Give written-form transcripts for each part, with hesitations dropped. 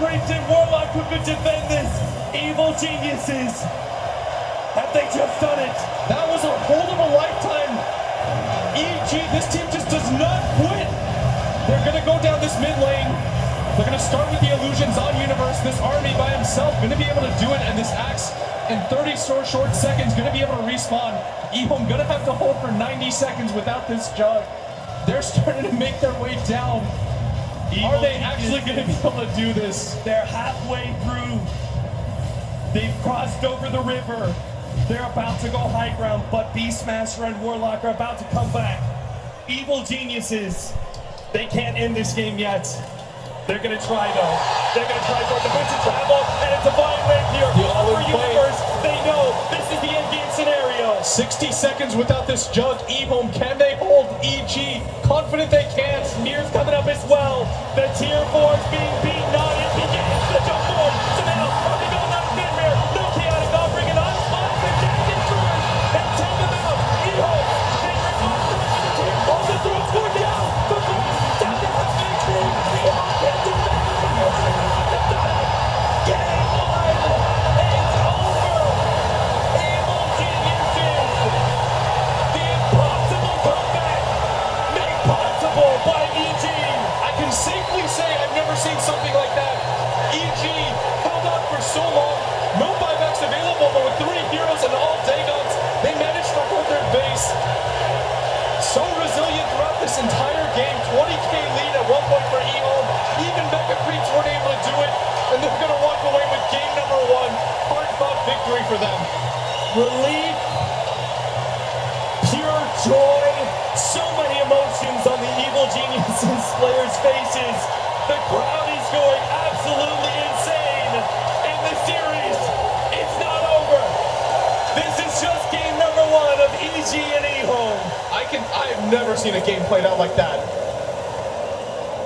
Creeps and Warlock who could defend this. Evil geniuses. Have they just done it? That was a hold of a lifetime. EG, this team just does not quit. They're going to go down this mid lane. They're going to start with the illusions on Universe. This army by himself going to be able to do it, and this Axe in 30 short seconds going to be able to respawn. Ehome going to have to hold for 90 seconds without this jug. They're starting to make their way down. Are they actually going to be able to do this? They're halfway through. They've crossed over the river. They're about to go high ground, but Beastmaster and Warlock are about to come back. Evil geniuses. They can't end this game yet. They're going to try, though. They're going to try for a defensive travel and a divine wave here. For Universe, they know this is the end game scenario. 60 seconds without this jug. Ehome, can they hold EG? Confident they can. Smear's coming up as well. The tier 4 is being beaten on. It begins the jump forward. So now, are they going on Finrear? No chaotic offering it on. On the deck and George. And take them out. Ehome. Finrear on the team. Also throws score down. The Cross down to have victory. Ehome can't do that. Game 1. It's over. Evil geniuses. The impossible comeback made possible by EG. I can safely say I've never seen something like that. EG held on for so long. No buybacks available, but with 3 heroes and all Dagons, they managed to hold their base. So resilient throughout this entire game. 20k lead at one point for Ehome. Even Mega Creeps weren't able to do it, and they're going to walk away with game number 1. Hard-fought victory for them. Relief, pure joy, so many emotions on the Evil Geniuses players' faces. The crowd is going absolutely insane, and the series is not over. This is just game number 1 of EG and Ehome. I have never seen a game played out like that.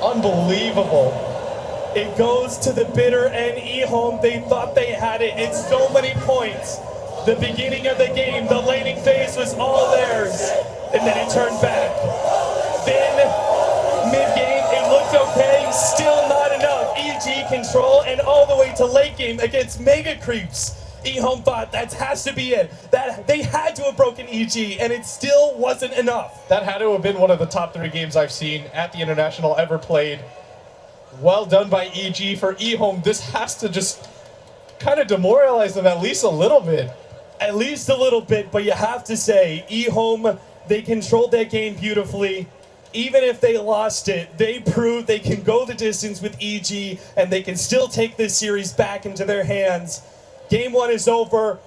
Unbelievable. It goes to the bitter end. Ehome, they thought they had it in so many points. The beginning of the game, the laning phase was all theirs, and then it turned back. Then, mid-game, it looked okay, still not enough. EG control, and all the way to late game against Mega Creeps. Ehome thought that has to be it. That they had to have broken EG, and it still wasn't enough. That had to have been one of the top 3 games I've seen at the International ever played. Well done by EG. For Ehome, this has to just kind of demoralize them at least a little bit. At least a little bit, but you have to say, Ehome, they controlled that game beautifully. Even if they lost it, they proved they can go the distance with EG, and they can still take this series back into their hands. Game 1 is over.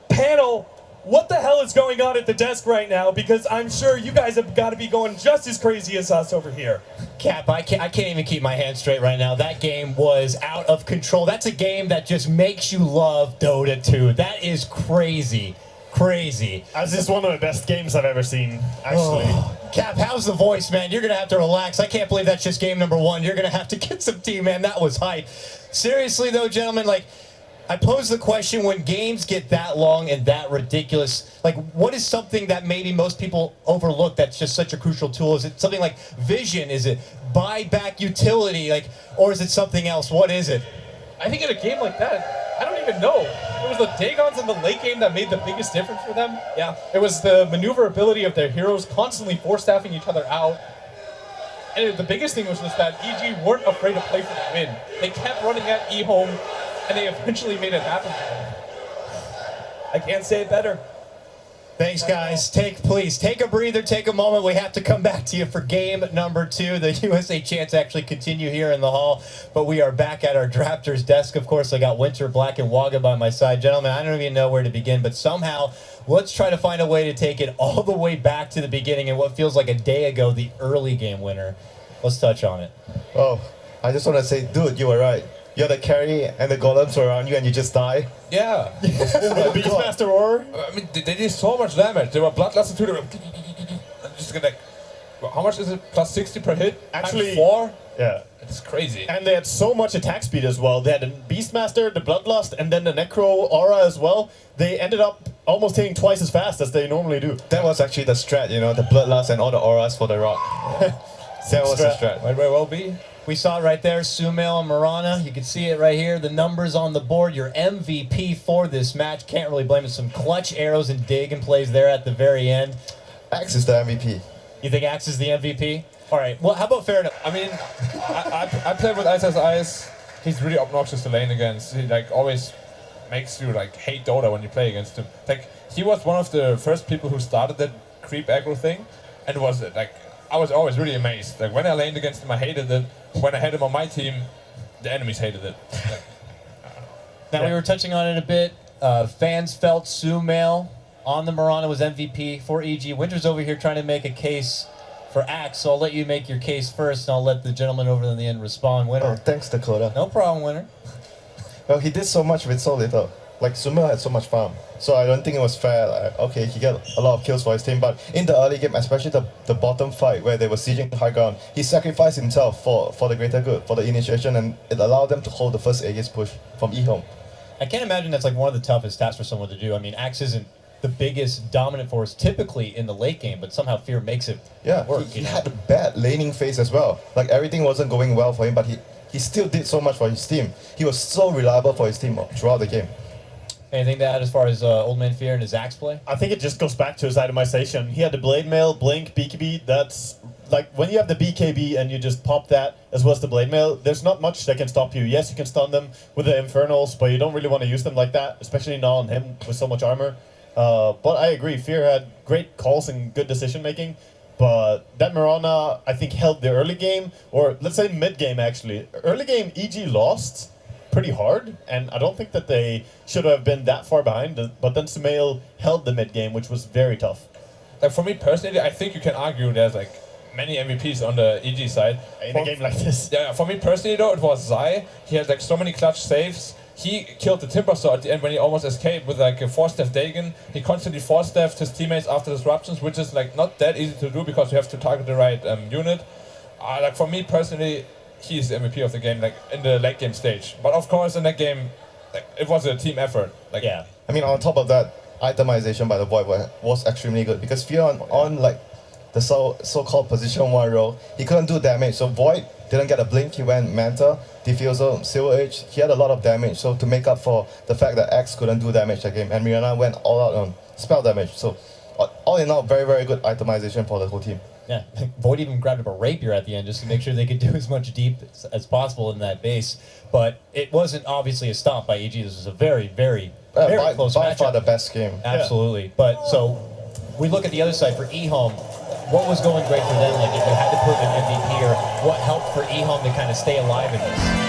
Panel, what the hell is going on at the desk right now? Because I'm sure you guys have got to be going just as crazy as us over here. Cap, I can't even keep my hands straight right now. That game was out of control. That's a game that just makes you love Dota 2. That is crazy. Crazy. This is one of the best games I've ever seen, actually. Oh. Cap, how's the voice, man? You're going to have to relax. I can't believe that's just game number 1. You're going to have to get some tea, man. That was hype. Seriously, though, gentlemen, like, I pose the question, when games get that long and that ridiculous, like, what is something that maybe most people overlook that's just such a crucial tool? Is it something like vision? Is it buyback utility? Like, or is it something else? What is it? I think in a game like that, I don't even know. It was the Dagons in the late game that made the biggest difference for them. Yeah. It was the maneuverability of their heroes constantly force-staffing each other out. And the biggest thing was just that EG weren't afraid to play for the win. They kept running at Ehome, and they eventually made it happen for them. I can't say it better. Thanks, guys. Please take a breather, take a moment. We have to come back to you for game number 2. The USA chants actually continue here in the hall, but we are back at our drafters desk. Of course, I got Winter, Black, and Waga by my side. Gentlemen, I don't even know where to begin, but somehow let's try to find a way to take it all the way back to the beginning and what feels like a day ago, the early game winner. Let's touch on it. Oh, I just want to say, dude, you were right. You're the carry and the golems are around you and you just die. Yeah. The Beastmaster Roar? I mean, they did so much damage. They were bloodlusted too. They were just gonna. How much is it? Plus 60 per hit? Actually, 4? Yeah. It's crazy. And they had so much attack speed as well. They had the Beastmaster, the Bloodlust, and then the Necro Aura as well. They ended up almost hitting twice as fast as they normally do. That was actually the strat, you know, the bloodlust and all the auras for the rock. That was the strat. Might very well be. We saw it right there, Suma1l and Mirana. You can see it right here. The numbers on the board. Your MVP for this match. Can't really blame it. Some clutch arrows and dig and plays there at the very end. Axe is the MVP. You think Axe is the MVP? All right. Well, how about fair enough? I mean, I played with ISS. He's really obnoxious to lane against. He like always makes you like hate Dota when you play against him. Like he was one of the first people who started that creep aggro thing, and was like I was always really amazed. Like when I laned against him, I hated it. When I had him on my team, the enemies hated it. Like, Now we were touching on it a bit. Fans felt Suma1l on the Mirana was MVP for EG. Winter's over here trying to make a case for Axe, so I'll let you make your case first, and I'll let the gentleman over in the end respond. Oh, Winter. thanks, Dakota. No problem, Winter. Well, he did so much with so little. Like, Suma1l had so much farm. So I don't think it was fair. Like, okay, he got a lot of kills for his team, but in the early game, especially the bottom fight where they were sieging high ground, he sacrificed himself for the greater good, for the initiation, and it allowed them to hold the first Aegis push from Ehome. I can't imagine that's like one of the toughest tasks for someone to do. I mean, Axe isn't the biggest dominant force typically in the late game, but somehow Fear makes it Yeah, work. he had a bad laning phase as well. Like, everything wasn't going well for him, but he still did so much for his team. He was so reliable for his team throughout the game. Anything to add as far as Old Man Fear and his Axe play? I think it just goes back to his itemization. He had the Blade Mail, Blink, BKB. That's like when you have the BKB and you just pop that as well as the Blade Mail, there's not much that can stop you. Yes, you can stun them with the Infernals, but you don't really want to use them like that, especially not on him with so much armor. But I agree, Fear had great calls and good decision making. But that Mirana, I think, held the early game, or let's say mid game actually. Early game, EG lost pretty hard, and I don't think that they should have been that far behind. But then Suma1l held the mid game, which was very tough. like for me personally, I think you can argue there's like many MVPs on the EG side. In a game like this. Yeah, for me personally though, it was Zai. He had like so many clutch saves. He killed the Timber Saw at the end when he almost escaped with like a 4-step Dagon. He constantly 4-stepped his teammates after disruptions, which is like not that easy to do because you have to target the right unit. Like for me personally, he's the MVP of the game, like in the late game stage. But of course, in that game, like it was a team effort. Like Yeah. I mean, on top of that, itemization by the Void was extremely good because Fear on like the so-called position 1 role, he couldn't do damage. So Void didn't get a blink, he went Manta, Diffusal, Silver Age, he had a lot of damage. So to make up for the fact that X couldn't do damage that game, and Mirana went all out on spell damage. So all in all, very, very good itemization for the whole team. Yeah, Void even grabbed up a rapier at the end just to make sure they could do as much deep as possible in that base. But it wasn't obviously a stomp by EG. This was a very, very, very close by matchup. far the best game. Absolutely. But so we look at the other side for Ehome. What was going great for them? Like if you had to put an MVP or what helped for Ehome to kind of stay alive in this?